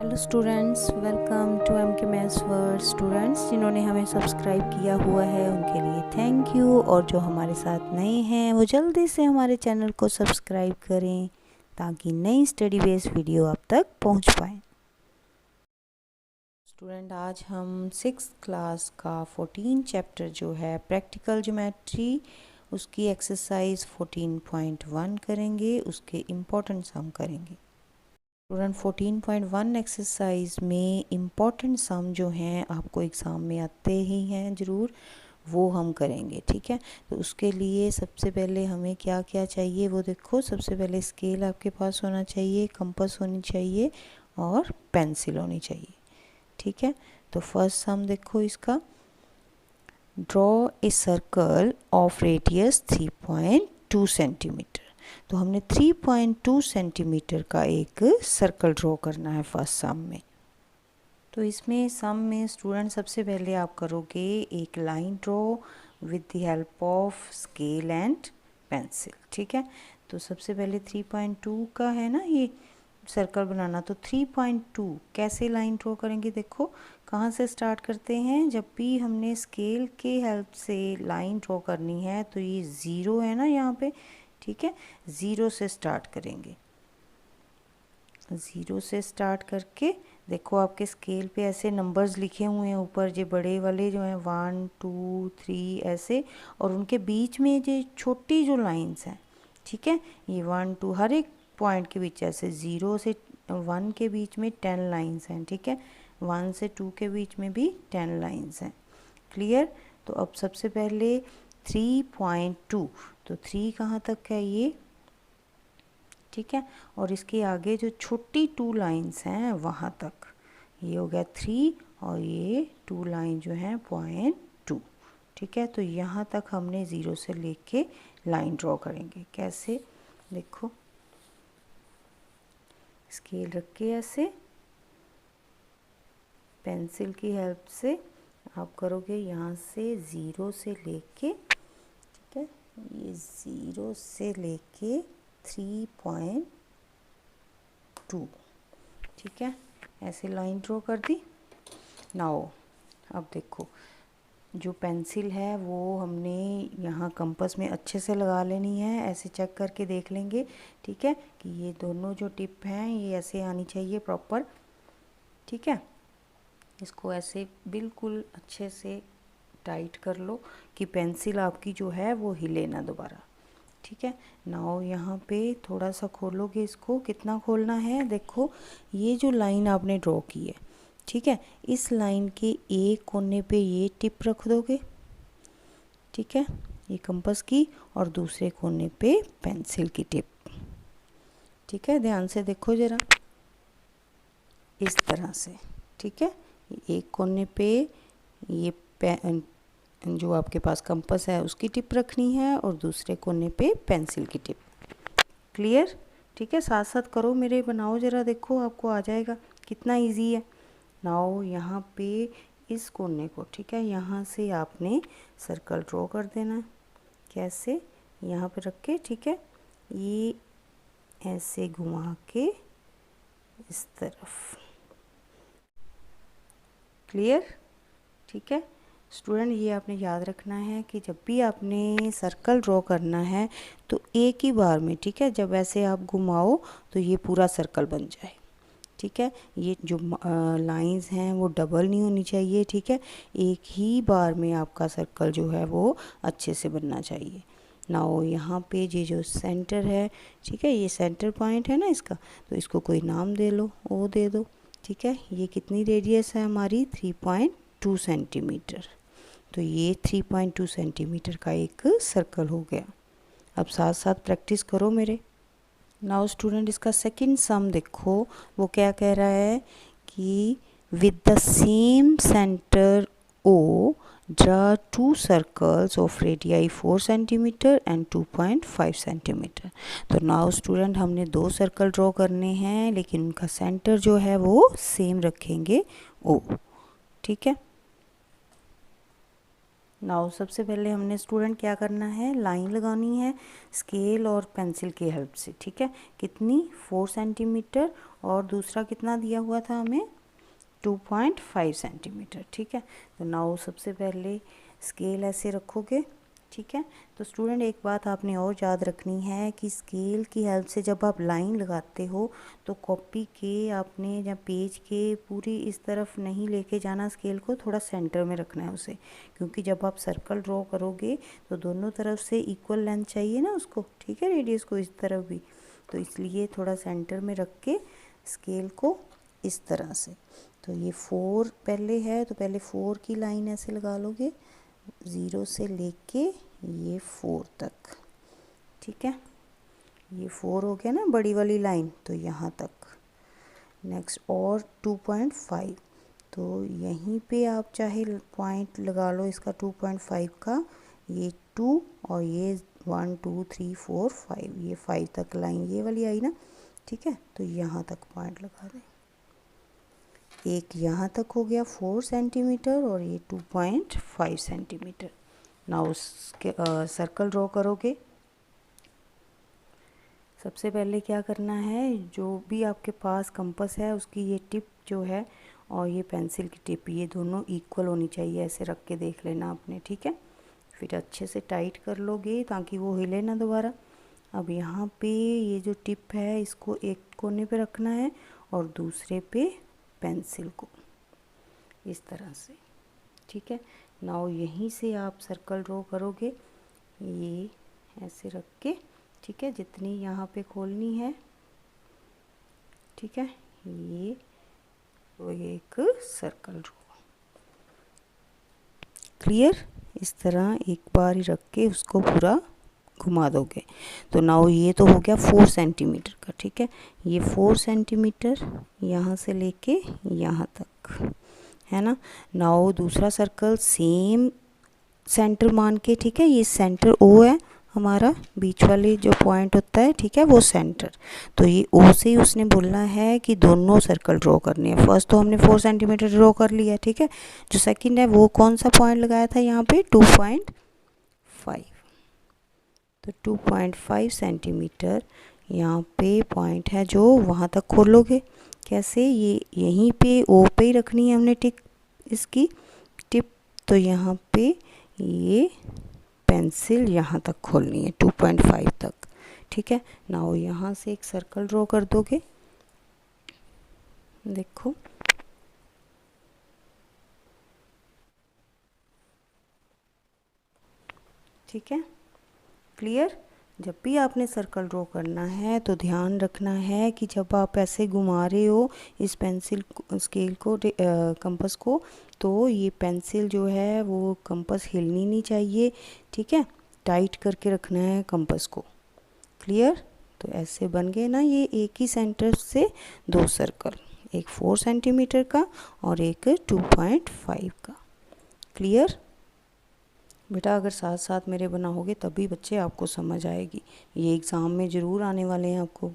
Hello students, welcome to M K maths world. Students जिन्होंने हमें subscribe किया हुआ है उनके लिए थैंक यू, और जो हमारे साथ नए हैं वो जल्दी से हमारे चैनल को सब्सक्राइब करें ताकि नई स्टडी बेस्ड वीडियो आप तक पहुंच पाए। स्टूडेंट, आज हम 6th क्लास का 14 चैप्टर जो है प्रैक्टिकल ज्योमेट्री, उसकी एक्सरसाइज 14.1 करेंगे, उसके इम्पोर्टेंट सम करेंगे। स्टूडेंट 14.1 एक्सरसाइज में इम्पॉर्टेंट सम जो हैं आपको एग्ज़ाम में आते ही हैं ज़रूर, वो हम करेंगे। ठीक है, तो उसके लिए सबसे पहले हमें क्या क्या चाहिए वो देखो। सबसे पहले स्केल आपके पास होना चाहिए, कंपास होनी चाहिए और पेंसिल होनी चाहिए। ठीक है, तो फर्स्ट सम देखो इसका, draw a circle of radius 3.2 centimetre. तो हमने 3.2 सेंटीमीटर का एक सर्कल ड्रॉ करना है फर्स्ट सम में। तो इसमें सम में स्टूडेंट सबसे पहले आप करोगे एक line draw with the help of scale and pencil. ठीक है, तो सबसे पहले 3.2 का है ना ये सर्कल बनाना, तो 3.2 कैसे लाइन ड्रॉ करेंगे। देखो कहाँ से स्टार्ट करते हैं, जब भी हमने स्केल के हेल्प से लाइन ड्रॉ करनी है तो ये ज़ीरो है ना यहाँ पे। ठीक है, ज़ीरो से स्टार्ट करेंगे। ज़ीरो से स्टार्ट करके देखो आपके स्केल पे ऐसे नंबर्स लिखे हुए हैं ऊपर, जो बड़े वाले जो हैं 1 2 3 ऐसे, और उनके बीच में जो छोटी जो लाइंस हैं, ठीक है, ये 1 2 हर एक पॉइंट के बीच ऐसे 0 से 1 के बीच में 10 लाइंस हैं। ठीक है, 1 से 2 के बीच में भी 10 लाइंस हैं। क्लियर। तो अब सबसे पहले 3.2, तो 3 कहाँ तक है ये, ठीक है, और इसके आगे जो छोटी 2 लाइंस हैं वहाँ तक, ये हो गया 3 और ये 2 लाइन जो हैं 0.2। ठीक है, तो यहाँ तक हमने 0 से लेके लाइन ड्रॉ करेंगे। कैसे, देखो स्केल रख के ऐसे पेंसिल की हेल्प से आप करोगे यहाँ से 0 से लेके, ठीक है, ये 0 से लेके 3.2। ठीक है, ऐसे लाइन ड्रॉ कर दी। नाउ अब देखो जो पेंसिल है वो हमने यहाँ कंपास में अच्छे से लगा लेनी है, ऐसे चेक करके देख लेंगे। ठीक है, कि ये दोनों जो टिप हैं ये ऐसे आनी चाहिए प्रॉपर। ठीक है, इसको ऐसे बिल्कुल अच्छे से टाइट कर लो कि पेंसिल आपकी जो है वो हिले ना दोबारा। ठीक है, नाउ यहाँ पे थोड़ा सा खोलोगे इसको, कितना खोलना है, देखो ये जो लाइन आपने ड्रॉ की है, ठीक है, इस लाइन के एक कोने पे ये टिप रख दोगे, ठीक है, ये कंपास की, और दूसरे कोने पे पेंसिल की टिप। ठीक है, ध्यान से देखो ज़रा, इस तरह से। ठीक है, एक कोने पे ये जो आपके पास कंपास है उसकी टिप रखनी है और दूसरे कोने पे पेंसिल की टिप। क्लियर। ठीक है, साथ साथ करो मेरे, बनाओ ज़रा, देखो आपको आ जाएगा कितना इजी है। नाउ यहाँ पे इस कोने को, ठीक है, यहाँ से आपने सर्कल ड्रॉ कर देना है। कैसे, यहाँ पे रख के, ठीक है, ये ऐसे घुमा के इस तरफ। क्लियर। ठीक है स्टूडेंट, ये आपने याद रखना है कि जब भी आपने सर्कल ड्रॉ करना है तो एक ही बार में, ठीक है, जब ऐसे आप घुमाओ तो ये पूरा सर्कल बन जाए। ठीक है, ये जो लाइंस हैं वो डबल नहीं होनी चाहिए। ठीक है, एक ही बार में आपका सर्कल जो है वो अच्छे से बनना चाहिए। नाउ यहाँ पे ये जो सेंटर है, ठीक है, ये सेंटर पॉइंट है ना इसका, तो इसको कोई नाम दे लो, ओ दे दो। ठीक है, ये कितनी रेडियस है हमारी, 3.2 सेंटीमीटर। तो ये 3.2 सेंटीमीटर का एक सर्कल हो गया। अब साथ साथ प्रैक्टिस करो मेरे। नाउ स्टूडेंट, इसका सेकंड सम देखो, वो क्या कह रहा है कि with the same centre O draw 2 circles of radii 4 centimetre and 2.5 centimetre. तो नाउ स्टूडेंट, हमने 2 सर्कल ड्रॉ करने हैं लेकिन उनका सेंटर जो है वो सेम रखेंगे, ओ। ठीक है, नाउ सबसे पहले हमने स्टूडेंट क्या करना है, लाइन लगानी है स्केल और पेंसिल की हेल्प से। ठीक है, कितनी, 4 सेंटीमीटर और दूसरा कितना दिया हुआ था हमें 2.5 सेंटीमीटर। ठीक है, तो नाउ सबसे पहले स्केल ऐसे रखोगे। ठीक है, तो स्टूडेंट एक बात आपने और याद रखनी है कि स्केल की हेल्प से जब आप लाइन लगाते हो तो कॉपी के आपने या पेज के पूरी इस तरफ नहीं लेके जाना, स्केल को थोड़ा सेंटर में रखना है उसे, क्योंकि जब आप सर्कल ड्रॉ करोगे तो दोनों तरफ से इक्वल लेंथ चाहिए ना उसको। ठीक है, रेडियस को इस तरफ भी, तो इसलिए थोड़ा सेंटर में रख के स्केल को इस तरह से। तो ये 4 पहले है, तो पहले 4 की लाइन ऐसे लगा लोगे 0 से लेके ये 4 तक। ठीक है, ये 4 हो गया ना बड़ी वाली लाइन, तो यहाँ तक। नेक्स्ट और 2.5, तो यहीं पे आप चाहे पॉइंट लगा लो इसका 2.5 का, ये 2 और ये 1 2 3 4 5, ये 5 तक लाइन ये वाली आई ना। ठीक है, तो यहाँ तक पॉइंट लगा दें। एक यहाँ तक हो गया 4 सेंटीमीटर और ये 2.5 सेंटीमीटर। नाउ उसके सर्कल ड्रॉ करोगे। सबसे पहले क्या करना है, जो भी आपके पास कंपास है उसकी ये टिप जो है और ये पेंसिल की टिप, ये दोनों इक्वल होनी चाहिए। ऐसे रख के देख लेना आपने। ठीक है, फिर अच्छे से टाइट कर लोगे ताकि वो हिले ना दोबारा। अब यहाँ पे ये जो टिप है इसको एक कोने पे रखना है और दूसरे पे पेंसिल को इस तरह से। ठीक है, नाउ यहीं से आप सर्कल ड्रॉ करोगे, ये ऐसे रख के। ठीक है, जितनी यहाँ पे खोलनी है। ठीक है, ये तो एक सर्कल ड्रॉ। क्लियर, इस तरह एक बार ही रख के उसको पूरा घुमा दोगे। तो नाउ ये तो हो गया 4 सेंटीमीटर का। ठीक है, ये 4 सेंटीमीटर यहाँ से लेके यहाँ तक है ना। नाउ दूसरा सर्कल सेम सेंटर मान के। ठीक है, ये सेंटर ओ है हमारा, बीच वाले जो पॉइंट होता है। ठीक है, वो सेंटर, तो ये ओ से ही उसने बोलना है कि दोनों सर्कल ड्रॉ करने हैं। फर्स्ट तो हमने 4 सेंटीमीटर ड्रॉ कर लिया। ठीक है, जो सेकंड है वो कौन सा पॉइंट लगाया था यहाँ पे 2.5, तो 2.5 सेंटीमीटर यहाँ पे पॉइंट है जो वहाँ तक खोलोगे। कैसे, ये यहीं पे ओ पे ही रखनी है हमने टिक इसकी टिप, तो यहाँ पे ये पेंसिल यहाँ तक खोलनी है 2.5 तक। ठीक है, नाउ यहाँ से एक सर्कल ड्रॉ कर दोगे। देखो ठीक है, क्लियर। जब भी आपने सर्कल ड्रॉ करना है तो ध्यान रखना है कि जब आप ऐसे घुमा रहे हो इस पेंसिल स्केल को कंपास को, तो ये पेंसिल जो है वो कंपास हिलनी नहीं चाहिए। ठीक है, टाइट करके रखना है कंपास को। क्लियर, तो ऐसे बन गए ना ये एक ही सेंटर से 2 सर्कल, एक 4 सेंटीमीटर का और एक 2.5 का। क्लियर बेटा, अगर साथ साथ मेरे बनाओगे तभी बच्चे आपको समझ आएगी, ये एग्ज़ाम में ज़रूर आने वाले हैं आपको।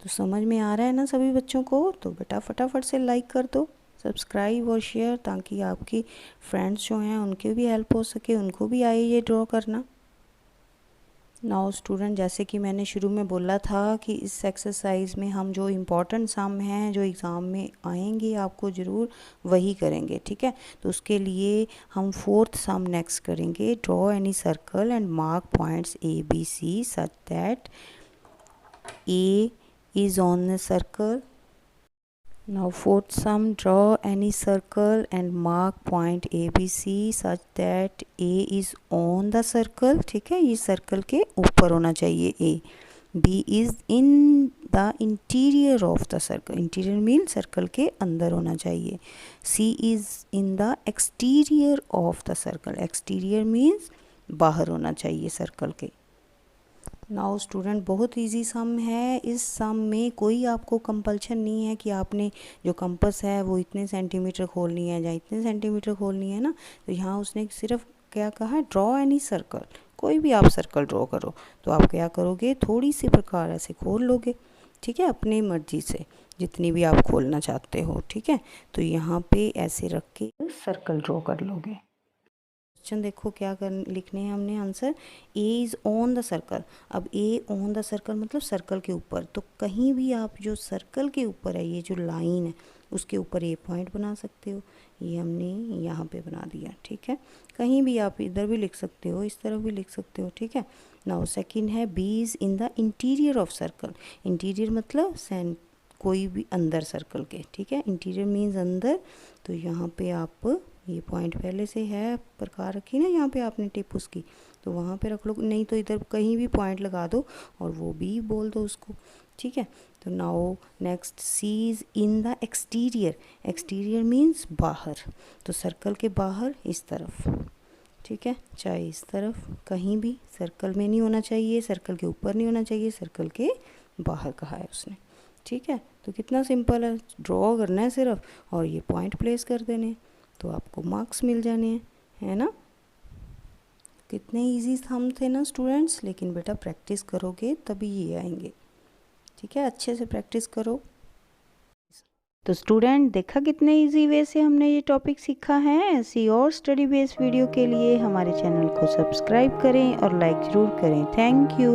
तो समझ में आ रहा है ना सभी बच्चों को? तो बेटा फटाफट से लाइक कर दो, सब्सक्राइब और शेयर, ताकि आपकी फ्रेंड्स जो हैं उनके भी हेल्प हो सके, उनको भी आए ये ड्रॉ करना। नाउ स्टूडेंट, जैसे कि मैंने शुरू में बोला था कि इस एक्सरसाइज में हम जो इम्पोर्टेंट सम हैं जो एग्ज़ाम में आएंगे आपको ज़रूर वही करेंगे। ठीक है, तो उसके लिए हम 4th सम नेक्स्ट करेंगे। Draw any circle and mark points A B C such that A is on the circle. Now 4th sum, draw any circle and mark point ABC such that A is on the circle। ठीक है, ये circle के ऊपर होना चाहिए A। B is in the interior of the circle, interior mean circle के अंदर होना चाहिए। C is in the exterior of the circle, exterior means बाहर होना चाहिए सर्कल के। नाउ स्टूडेंट, बहुत इजी सम है। इस सम में कोई आपको कंपल्शन नहीं है कि आपने जो कंपास है वो इतने सेंटीमीटर खोलनी है या इतने सेंटीमीटर खोलनी है ना। तो यहाँ उसने सिर्फ क्या कहा, ड्रॉ एनी सर्कल, कोई भी आप सर्कल ड्रॉ करो। तो आप क्या करोगे, थोड़ी सी प्रकार ऐसे खोल लोगे। ठीक है, अपनी मर्जी से जितनी भी आप खोलना चाहते हो। ठीक है, तो यहाँ पे ऐसे रख के सर्कल ड्रॉ कर लोगे। क्वेश्चन देखो क्या लिखने हैं हमने answer, A is on the circle. अब ए ऑन द सर्कल मतलब सर्कल के ऊपर, तो कहीं भी आप जो सर्कल के ऊपर है, ये जो लाइन है उसके ऊपर ये पॉइंट बना सकते हो। ये हमने यहाँ पे बना दिया, ठीक है। कहीं भी आप इधर भी लिख सकते हो, इस तरफ भी लिख सकते हो, ठीक है। नाउ सेकंड है B is in the interior of circle. Interior मतलब कोई भी अंदर सर्कल के, ठीक है। इंटीरियर मीन्स अंदर, तो यहाँ पे आप ये पॉइंट पहले से है प्रकार रखी ना, यहाँ पे आपने टिप उसकी, तो वहाँ पे रख लो, नहीं तो इधर कहीं भी पॉइंट लगा दो और वो भी बोल दो उसको, ठीक है। तो now next C is in the exterior. Exterior means बाहर, तो सर्कल के बाहर इस तरफ, ठीक है, चाहे इस तरफ, कहीं भी सर्कल में नहीं होना चाहिए, सर्कल के ऊपर नहीं होना चाहिए, सर्कल के बाहर कहा है उसने, ठीक है। तो कितना सिंपल है, ड्रॉ करना है सिर्फ और ये पॉइंट प्लेस कर देने, तो आपको मार्क्स मिल जाने हैं, है ना। कितने इजी हम थे ना स्टूडेंट्स, लेकिन बेटा प्रैक्टिस करोगे तभी ये आएंगे, ठीक है। अच्छे से प्रैक्टिस करो। तो स्टूडेंट देखा कितने इजी वे से हमने ये टॉपिक सीखा है। ऐसी और स्टडी बेस्ड वीडियो के लिए हमारे चैनल को सब्सक्राइब करें और लाइक ज़रूर करें। Thank you.